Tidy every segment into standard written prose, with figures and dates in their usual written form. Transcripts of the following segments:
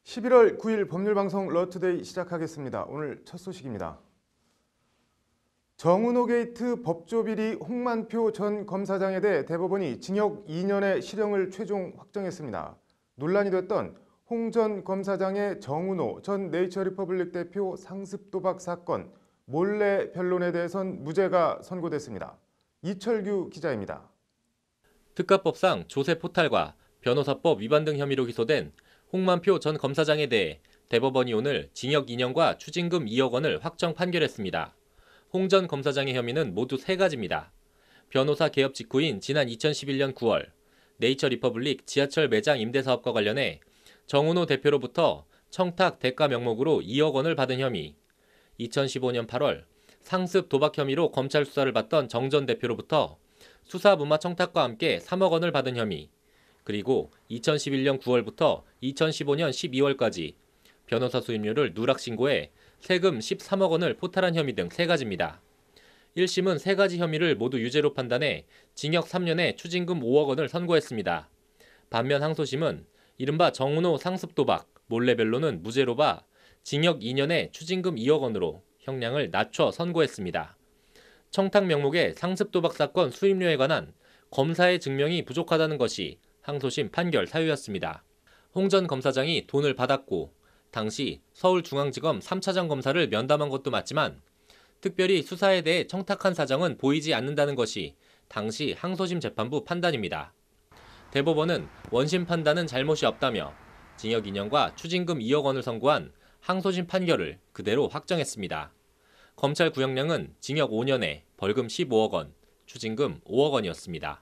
11월 9일 법률방송 러투데이 시작하겠습니다. 오늘 첫 소식입니다. 정은호 게이트 법조비리 홍만표 전 검사장에 대해 대법원이 징역 2년의 실형을 최종 확정했습니다. 논란이 됐던 홍 전 검사장의 정은호 전 네이처리퍼블릭 대표 상습 도박 사건 몰래 변론에 대해선 무죄가 선고됐습니다. 이철규 기자입니다. 특가법상 조세 포탈과 변호사법 위반 등 혐의로 기소된 홍만표 전 검사장에 대해 대법원이 오늘 징역 2년과 추징금 2억 원을 확정 판결했습니다. 홍 전 검사장의 혐의는 모두 3가지입니다. 변호사 개업 직후인 지난 2011년 9월 네이처 리퍼블릭 지하철 매장 임대 사업과 관련해 정은호 대표로부터 청탁 대가 명목으로 2억 원을 받은 혐의, 2015년 8월 상습 도박 혐의로 검찰 수사를 받던 정 전 대표로부터 수사 무마 청탁과 함께 3억 원을 받은 혐의, 그리고 2011년 9월부터 2015년 12월까지 변호사 수임료를 누락 신고해 세금 13억 원을 포탈한 혐의 등 3가지입니다. 1심은 3가지 혐의를 모두 유죄로 판단해 징역 3년에 추징금 5억 원을 선고했습니다. 반면 항소심은 이른바 정은호 상습도박 몰래 변론은 무죄로 봐 징역 2년에 추징금 2억 원으로 형량을 낮춰 선고했습니다. 청탁 명목의 상습도박 사건 수임료에 관한 검사의 증명이 부족하다는 것이 항소심 판결 사유였습니다. 홍 전 검사장이 돈을 받았고 당시 서울중앙지검 3차장 검사를 면담한 것도 맞지만 특별히 수사에 대해 청탁한 사정은 보이지 않는다는 것이 당시 항소심 재판부 판단입니다. 대법원은 원심 판단은 잘못이 없다며 징역 2년과 추징금 2억 원을 선고한 항소심 판결을 그대로 확정했습니다. 검찰 구형량은 징역 5년에 벌금 15억 원, 추징금 5억 원이었습니다.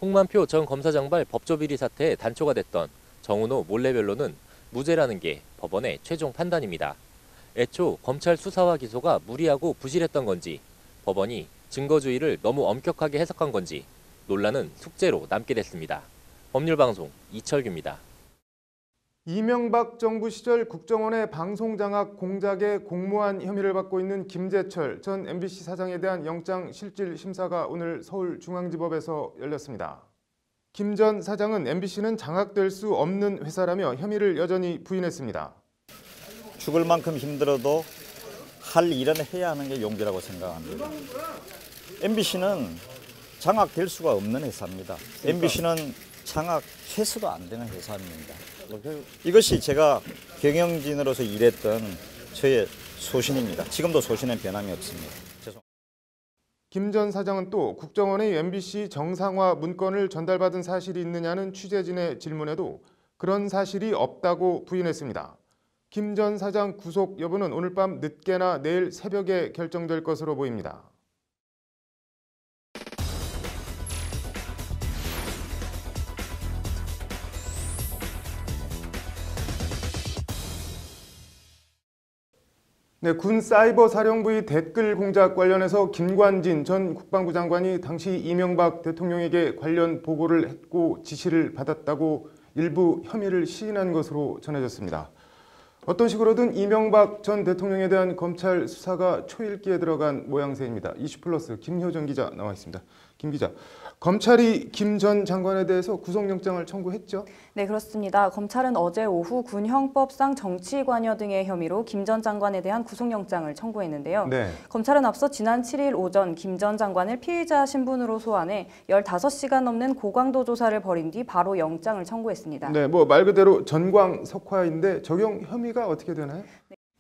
홍만표 전 검사장발 법조비리 사태에 단초가 됐던 정은호 몰래 변론은 무죄라는 게 법원의 최종 판단입니다. 애초 검찰 수사와 기소가 무리하고 부실했던 건지 법원이 증거주의를 너무 엄격하게 해석한 건지 논란은 숙제로 남게 됐습니다. 법률방송 이철규입니다. 이명박 정부 시절 국정원의 방송장악 공작에 공모한 혐의를 받고 있는 김재철 전 MBC 사장에 대한 영장실질심사가 오늘 서울중앙지법에서 열렸습니다. 김 전 사장은 MBC는 장악될 수 없는 회사라며 혐의를 여전히 부인했습니다. 죽을 만큼 힘들어도 할 일은 해야 하는 게 용기라고 생각합니다. MBC는 장악될 수가 없는 회사입니다. MBC는 장악해서도 안 되는 회사입니다. 이것이 제가 경영진으로서 일했던 저의 소신입니다. 지금도 소신은 변함이 없습니다. 김 전 사장은 또 국정원의 MBC 정상화 문건을 전달받은 사실이 있느냐는 취재진의 질문에도 그런 사실이 없다고 부인했습니다. 김 전 사장 구속 여부는 오늘 밤 늦게나 내일 새벽에 결정될 것으로 보입니다. 네, 군 사이버 사령부의 댓글 공작 관련해서 김관진 전 국방부 장관이 당시 이명박 대통령에게 관련 보고를 했고 지시를 받았다고 일부 혐의를 시인한 것으로 전해졌습니다. 어떤 식으로든 이명박 전 대통령에 대한 검찰 수사가 초읽기에 들어간 모양새입니다. 이슈플러스 김효정 기자 나와 있습니다. 김 기자, 검찰이 김 전 장관에 대해서 구속영장을 청구했죠? 네, 그렇습니다. 검찰은 어제 오후 군형법상 정치관여 등의 혐의로 김 전 장관에 대한 구속영장을 청구했는데요. 네. 검찰은 앞서 지난 7일 오전 김 전 장관을 피의자 신분으로 소환해 15시간 넘는 고강도 조사를 벌인 뒤 바로 영장을 청구했습니다. 네, 뭐 말 그대로 전광석화인데 적용 혐의가 어떻게 되나요?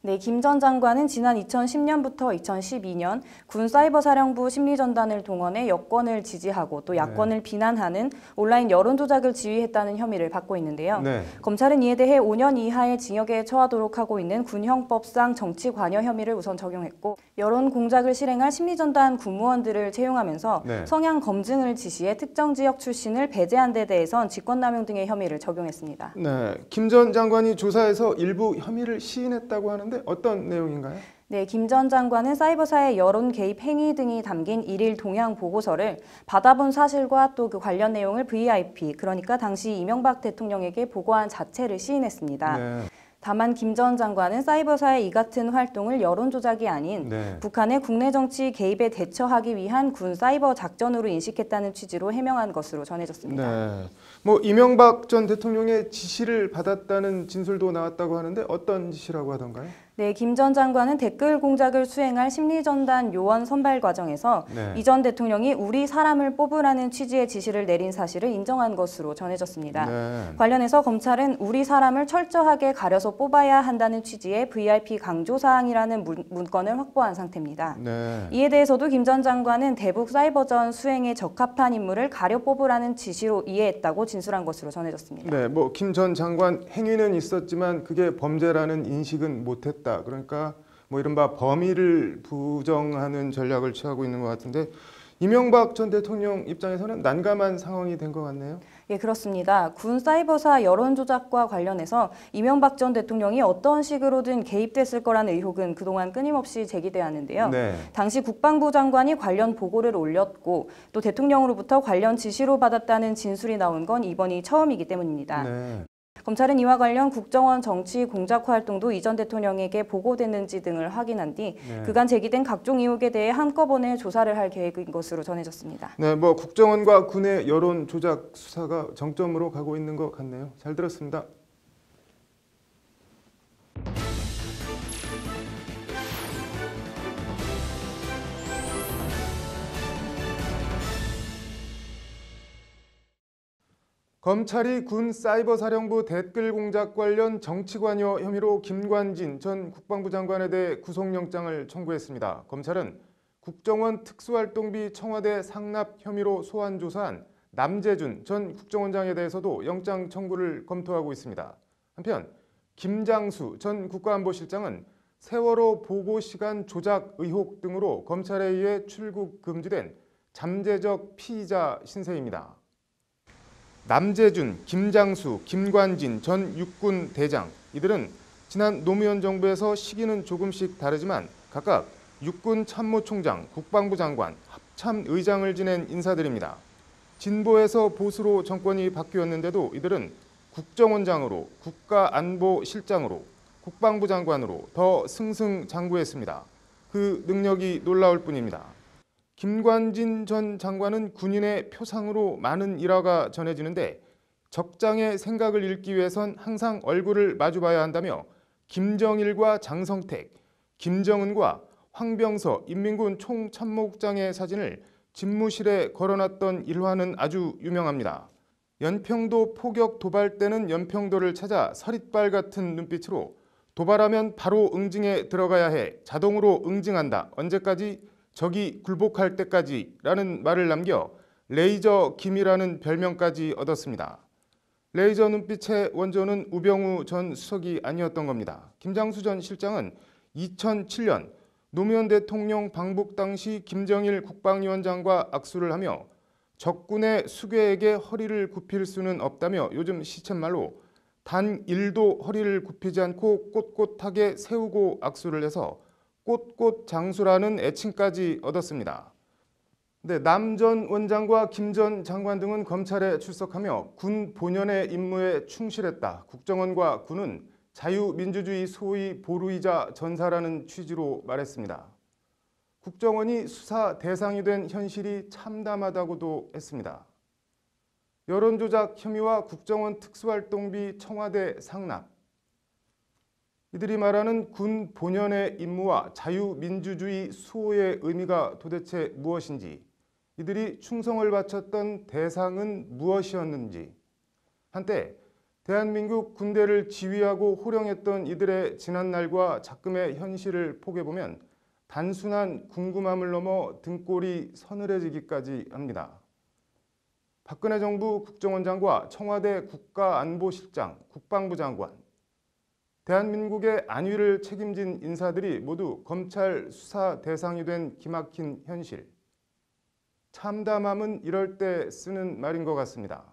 네, 김 전 장관은 지난 2010년부터 2012년 군 사이버사령부 심리전단을 동원해 여권을 지지하고 또 야권을 비난하는 온라인 여론조작을 지휘했다는 혐의를 받고 있는데요. 네. 검찰은 이에 대해 5년 이하의 징역에 처하도록 하고 있는 군형법상 정치관여 혐의를 우선 적용했고 여론 공작을 실행할 심리전단 군무원들을 채용하면서 네. 성향 검증을 지시해 특정 지역 출신을 배제한 데 대해선 직권남용 등의 혐의를 적용했습니다. 네, 김 전 장관이 조사에서 일부 혐의를 시인했다고 하는데 어떤 내용인가요? 네, 김 전 장관은 사이버사의 여론 개입 행위 등이 담긴 일일 동향 보고서를 받아본 사실과 또 그 관련 내용을 VIP, 그러니까 당시 이명박 대통령에게 보고한 자체를 시인했습니다. 네. 다만 김 전 장관은 사이버사의 이 같은 활동을 여론 조작이 아닌 네. 북한의 국내 정치 개입에 대처하기 위한 군 사이버 작전으로 인식했다는 취지로 해명한 것으로 전해졌습니다. 네. 뭐 이명박 전 대통령의 지시를 받았다는 진술도 나왔다고 하는데 어떤 지시라고 하던가요? 네, 김 전 장관은 댓글 공작을 수행할 심리전단 요원 선발 과정에서 네. 이 전 대통령이 우리 사람을 뽑으라는 취지의 지시를 내린 사실을 인정한 것으로 전해졌습니다. 네. 관련해서 검찰은 우리 사람을 철저하게 가려서 뽑아야 한다는 취지의 VIP 강조사항이라는 문건을 확보한 상태입니다. 네. 이에 대해서도 김 전 장관은 대북 사이버전 수행에 적합한 인물을 가려 뽑으라는 지시로 이해했다고 진술한 것으로 전해졌습니다. 네, 뭐 김 전 장관 행위는 있었지만 그게 범죄라는 인식은 못했다. 그러니까 뭐 이른바 범의를 부정하는 전략을 취하고 있는 것 같은데 이명박 전 대통령 입장에서는 난감한 상황이 된 것 같네요. 예, 그렇습니다. 군 사이버사 여론 조작과 관련해서 이명박 전 대통령이 어떤 식으로든 개입됐을 거라는 의혹은 그동안 끊임없이 제기되었는데요. 네. 당시 국방부 장관이 관련 보고를 올렸고 또 대통령으로부터 관련 지시로 받았다는 진술이 나온 건 이번이 처음이기 때문입니다. 네. 검찰은 이와 관련 국정원 정치 공작 활동도 이 전 대통령에게 보고됐는지 등을 확인한 뒤 네. 그간 제기된 각종 의혹에 대해 한꺼번에 조사를 할 계획인 것으로 전해졌습니다. 네, 뭐 국정원과 군의 여론 조작 수사가 정점으로 가고 있는 것 같네요. 잘 들었습니다. 검찰이 군 사이버사령부 댓글 공작 관련 정치관여 혐의로 김관진 전 국방부 장관에 대해 구속영장을 청구했습니다. 검찰은 국정원 특수활동비 청와대 상납 혐의로 소환 조사한 남재준 전 국정원장에 대해서도 영장 청구를 검토하고 있습니다. 한편 김장수 전 국가안보실장은 세월호 보고시간 조작 의혹 등으로 검찰에 의해 출국 금지된 잠재적 피의자 신세입니다. 남재준, 김장수, 김관진 전 육군 대장 이들은 지난 노무현 정부에서 시기는 조금씩 다르지만 각각 육군 참모총장, 국방부 장관, 합참의장을 지낸 인사들입니다. 진보에서 보수로 정권이 바뀌었는데도 이들은 국정원장으로, 국가안보실장으로, 국방부 장관으로 더 승승장구했습니다. 그 능력이 놀라울 뿐입니다. 김관진 전 장관은 군인의 표상으로 많은 일화가 전해지는데 적장의 생각을 읽기 위해선 항상 얼굴을 마주봐야 한다며 김정일과 장성택, 김정은과 황병서 인민군 총참모국장의 사진을 집무실에 걸어놨던 일화는 아주 유명합니다. 연평도 포격 도발 때는 연평도를 찾아 서릿발 같은 눈빛으로 도발하면 바로 응징에 들어가야 해. 자동으로 응징한다. 언제까지? 적이 굴복할 때까지라는 말을 남겨 레이저 김이라는 별명까지 얻었습니다. 레이저 눈빛의 원조는 우병우 전 수석이 아니었던 겁니다. 김장수 전 실장은 2007년 노무현 대통령 방북 당시 김정일 국방위원장과 악수를 하며 적군의 수괴에게 허리를 굽힐 수는 없다며 요즘 시쳇말로 단 1도 허리를 굽히지 않고 꼿꼿하게 세우고 악수를 해서 꼿꼿장수라는 애칭까지 얻었습니다. 남 전 원장과 김 전 장관 등은 검찰에 출석하며 군 본연의 임무에 충실했다. 국정원과 군은 자유민주주의 소위 보루이자 전사라는 취지로 말했습니다. 국정원이 수사 대상이 된 현실이 참담하다고도 했습니다. 여론조작 혐의와 국정원 특수활동비 청와대 상납, 이들이 말하는 군 본연의 임무와 자유민주주의 수호의 의미가 도대체 무엇인지, 이들이 충성을 바쳤던 대상은 무엇이었는지, 한때 대한민국 군대를 지휘하고 호령했던 이들의 지난날과 작금의 현실을 포개보면 단순한 궁금함을 넘어 등골이 서늘해지기까지 합니다. 박근혜 정부 국정원장과 청와대 국가안보실장, 국방부 장관, 대한민국의 안위를 책임진 인사들이 모두 검찰 수사 대상이 된 기막힌 현실. 참담함은 이럴 때 쓰는 말인 것 같습니다.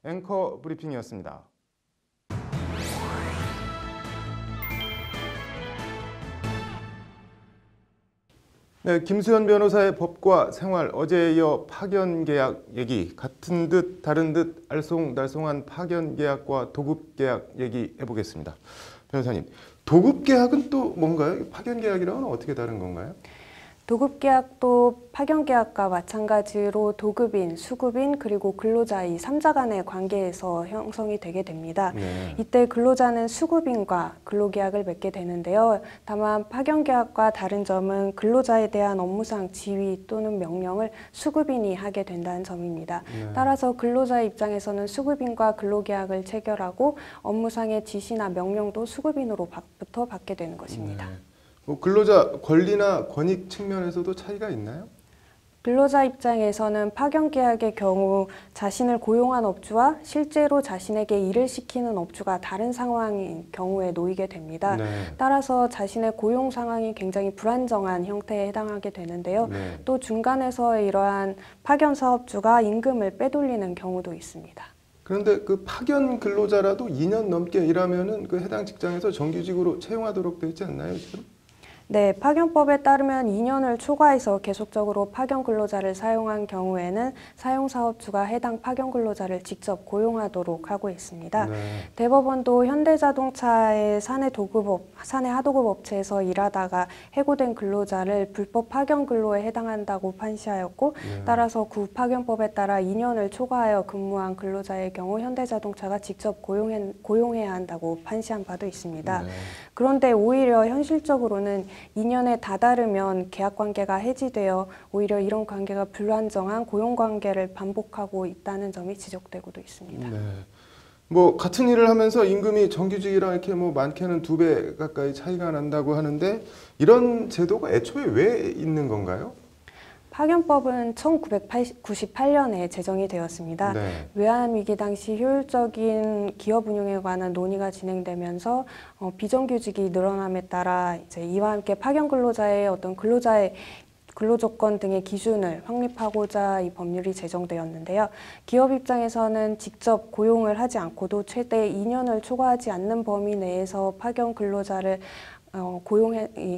앵커 브리핑이었습니다. 네, 김수현 변호사의 법과 생활, 어제에 이어 파견 계약 얘기, 같은 듯 다른 듯 알쏭달쏭한 파견 계약과 도급 계약 얘기 해보겠습니다. 변호사님, 도급 계약은 또 뭔가요? 파견 계약이랑은 어떻게 다른 건가요? 도급 계약도 파견 계약과 마찬가지로 도급인, 수급인, 그리고 근로자 이 3자 간의 관계에서 형성이 되게 됩니다. 네. 이때 근로자는 수급인과 근로계약을 맺게 되는데요. 다만 파견 계약과 다른 점은 근로자에 대한 업무상 지휘 또는 명령을 수급인이 하게 된다는 점입니다. 네. 따라서 근로자의 입장에서는 수급인과 근로계약을 체결하고 업무상의 지시나 명령도 수급인으로부터 받게 되는 것입니다. 네. 뭐 근로자 권리나 권익 측면에서도 차이가 있나요? 근로자 입장에서는 파견 계약의 경우 자신을 고용한 업주와 실제로 자신에게 일을 시키는 업주가 다른 상황인 경우에 놓이게 됩니다. 네. 따라서 자신의 고용 상황이 굉장히 불안정한 형태에 해당하게 되는데요. 네. 또 중간에서 이러한 파견 사업주가 임금을 빼돌리는 경우도 있습니다. 그런데 그 파견 근로자라도 2년 넘게 일하면은 그 해당 직장에서 정규직으로 채용하도록 되어 있지 않나요, 지금? 네, 파견법에 따르면 2년을 초과해서 계속적으로 파견 근로자를 사용한 경우에는 사용사업주가 해당 파견 근로자를 직접 고용하도록 하고 있습니다. 네. 대법원도 현대자동차의 사내 하도급 업체에서 일하다가 해고된 근로자를 불법 파견 근로에 해당한다고 판시하였고, 네. 따라서 구 파견법에 따라 2년을 초과하여 근무한 근로자의 경우 현대자동차가 직접 고용해야 한다고 판시한 바도 있습니다. 네. 그런데 오히려 현실적으로는 2년에 다다르면 계약관계가 해지되어 오히려 이런 관계가 불안정한 고용관계를 반복하고 있다는 점이 지적되고도 있습니다. 네. 뭐 같은 일을 하면서 임금이 정규직이랑 이렇게 뭐 많게는 2배 가까이 차이가 난다고 하는데 이런 제도가 애초에 왜 있는 건가요? 파견법은 1998년에 제정이 되었습니다. 네. 외환위기 당시 효율적인 기업 운영에 관한 논의가 진행되면서 비정규직이 늘어남에 따라 이제 이와 함께 파견 근로자의 어떤 근로자의 근로조건 등의 기준을 확립하고자 이 법률이 제정되었는데요. 기업 입장에서는 직접 고용을 하지 않고도 최대 2년을 초과하지 않는 범위 내에서 파견 근로자를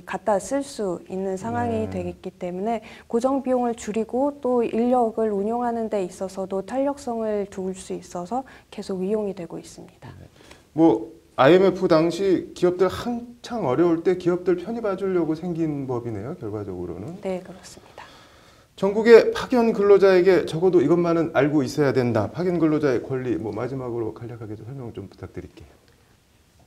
갖다 쓸 수 있는 상황이 되겠기 때문에 고정 비용을 줄이고 또 인력을 운용하는 데 있어서도 탄력성을 둘 수 있어서 계속 이용이 되고 있습니다. 뭐 IMF 당시 기업들 한창 어려울 때 기업들 편히 봐주려고 생긴 법이네요, 결과적으로는. 네, 그렇습니다. 전국의 파견 근로자에게 적어도 이것만은 알고 있어야 된다. 파견 근로자의 권리, 뭐 마지막으로 간략하게 좀 설명 좀 부탁드릴게요.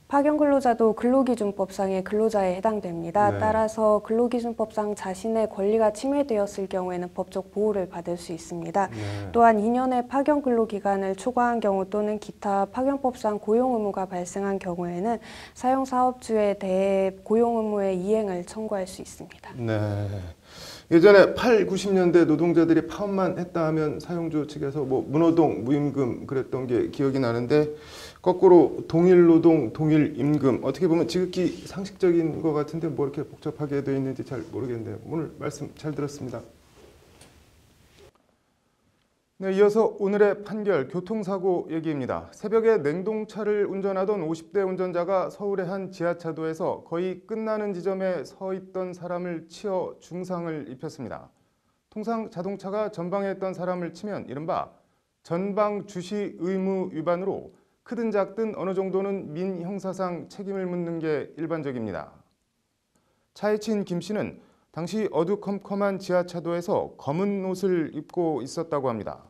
파견 근로자도 근로기준법상의 근로자에 해당됩니다. 네. 따라서 근로기준법상 자신의 권리가 침해되었을 경우에는 법적 보호를 받을 수 있습니다. 네. 또한 2년의 파견 근로 기간을 초과한 경우 또는 기타 파견법상 고용 의무가 발생한 경우에는 사용 사업주에 대해 고용 의무의 이행을 청구할 수 있습니다. 네. 예전에 8, 90년대 노동자들이 파업만 했다 하면 사용주 측에서 뭐 무노동, 무임금 그랬던 게 기억이 나는데 거꾸로 동일 노동, 동일 임금 어떻게 보면 지극히 상식적인 것 같은데 뭐 이렇게 복잡하게 되어 있는지 잘 모르겠네요. 오늘 말씀 잘 들었습니다. 네, 이어서 오늘의 판결 교통사고 얘기입니다. 새벽에 냉동차를 운전하던 50대 운전자가 서울의 한 지하차도에서 거의 끝나는 지점에 서 있던 사람을 치어 중상을 입혔습니다. 통상 자동차가 전방에 있던 사람을 치면 이른바 전방 주시 의무 위반으로 크든 작든 어느 정도는 민형사상 책임을 묻는 게 일반적입니다. 차에 친 김 씨는 당시 어두컴컴한 지하차도에서 검은 옷을 입고 있었다고 합니다.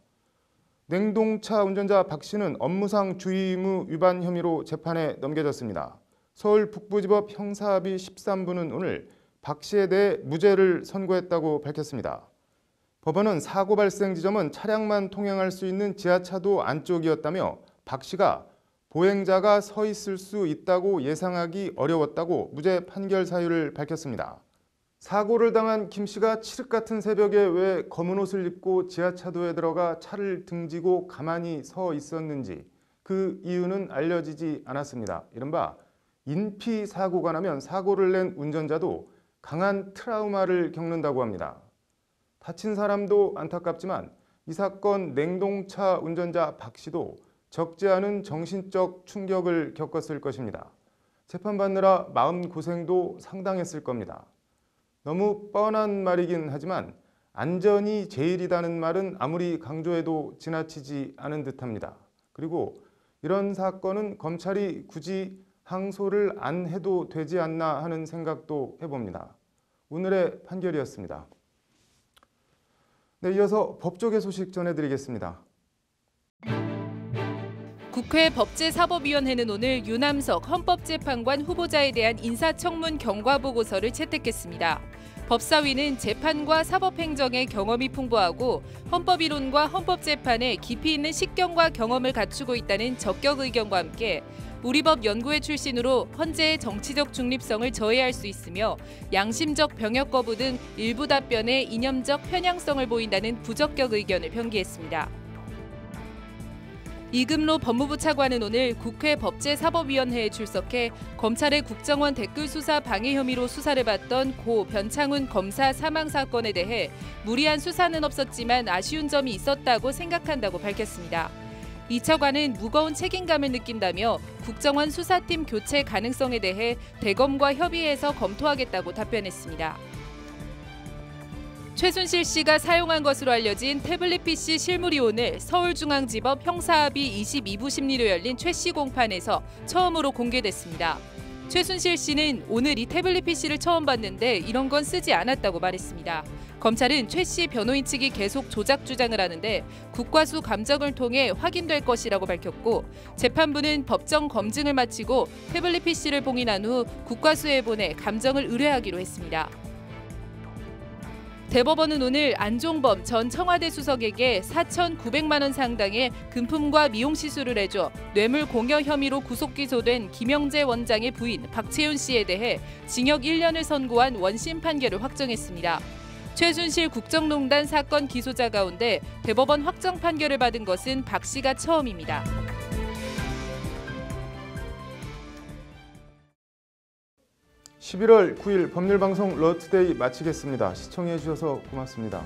냉동차 운전자 박 씨는 업무상 주의 의무 위반 혐의로 재판에 넘겨졌습니다. 서울 북부지법 형사합의 13부는 오늘 박 씨에 대해 무죄를 선고했다고 밝혔습니다. 법원은 사고 발생 지점은 차량만 통행할 수 있는 지하차도 안쪽이었다며 박 씨가 보행자가 서 있을 수 있다고 예상하기 어려웠다고 무죄 판결 사유를 밝혔습니다. 사고를 당한 김 씨가 칠흑 같은 새벽에 왜 검은 옷을 입고 지하차도에 들어가 차를 등지고 가만히 서 있었는지 그 이유는 알려지지 않았습니다. 이른바 인피 사고가 나면 사고를 낸 운전자도 강한 트라우마를 겪는다고 합니다. 다친 사람도 안타깝지만 이 사건 냉동차 운전자 박 씨도 적지 않은 정신적 충격을 겪었을 것입니다. 재판받느라 마음고생도 상당했을 겁니다. 너무 뻔한 말이긴 하지만 안전이 제일이라는 말은 아무리 강조해도 지나치지 않은 듯합니다. 그리고 이런 사건은 검찰이 굳이 항소를 안 해도 되지 않나 하는 생각도 해봅니다. 오늘의 판결이었습니다. 네, 이어서 법조계 소식 전해드리겠습니다. 국회 법제사법위원회는 오늘 유남석 헌법재판관 후보자에 대한 인사청문 경과보고서를 채택했습니다. 법사위는 재판과 사법행정에 경험이 풍부하고 헌법이론과 헌법재판에 깊이 있는 식견과 경험을 갖추고 있다는 적격 의견과 함께 우리법 연구회 출신으로 헌재의 정치적 중립성을 저해할 수 있으며 양심적 병역 거부 등 일부 답변에 이념적 편향성을 보인다는 부적격 의견을 편기했습니다. 이금로 법무부 차관은 오늘 국회 법제사법위원회에 출석해 검찰의 국정원 댓글 수사 방해 혐의로 수사를 받던 고 변창훈 검사 사망 사건에 대해 무리한 수사는 없었지만 아쉬운 점이 있었다고 생각한다고 밝혔습니다. 이 차관은 무거운 책임감을 느낀다며 국정원 수사팀 교체 가능성에 대해 대검과 협의해서 검토하겠다고 답변했습니다. 최순실 씨가 사용한 것으로 알려진 태블릿 PC 실물이 오늘 서울중앙지법 형사합의 22부 심리로 열린 최 씨 공판에서 처음으로 공개됐습니다. 최순실 씨는 오늘 이 태블릿 PC를 처음 봤는데 이런 건 쓰지 않았다고 말했습니다. 검찰은 최 씨 변호인 측이 계속 조작 주장을 하는데 국과수 감정을 통해 확인될 것이라고 밝혔고 재판부는 법정 검증을 마치고 태블릿 PC를 봉인한 후 국과수에 보내 감정을 의뢰하기로 했습니다. 대법원은 오늘 안종범 전 청와대 수석에게 4,900만 원 상당의 금품과 미용 시술을 해줘 뇌물 공여 혐의로 구속 기소된 김영재 원장의 부인 박채윤 씨에 대해 징역 1년을 선고한 원심 판결을 확정했습니다. 최순실 국정농단 사건 기소자 가운데 대법원 확정 판결을 받은 것은 박 씨가 처음입니다. (11월 9일) 법률방송 러투데이 마치겠습니다. 시청해 주셔서 고맙습니다.